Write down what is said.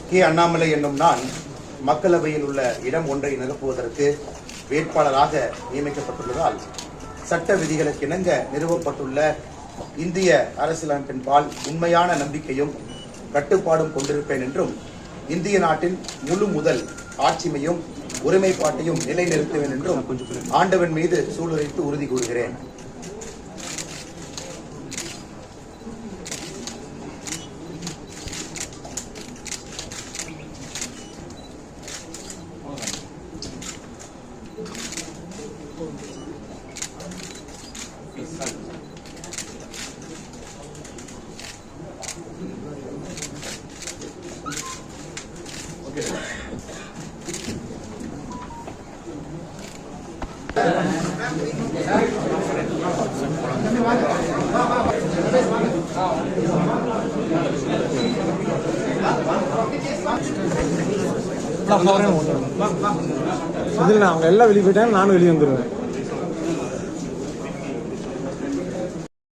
K. Annamalai என்னும் நான் மக்களவையில் உள்ள இடம் ஒன்றை நிரப்புவதற்கு வேட்பாளராக நியமிக்கப்பட்டுள்ளதால் சட்ட விதிகளுக்கு இணங்க நிறுவப்பட்டுள்ள இந்திய அரசியலமைப்பின்பால் உண்மையான நம்பிக்கையும் கட்டுப்பாடும் கொண்டிருப்பேன் என்றும் இந்திய நாட்டின் முழு முதல் ஆட்சிமையும் ஒருமைப்பாட்டையும் நிலைநிறுத்துவேன் என்றும் ஆண்டவன் மீது சூளுரைத்து உறுதி கூறுகிறேன். இதில் நான் அவங்க எல்லாம் வெளியே போயிட்டாங்க, நானும் வெளியே வந்துடுவேன்.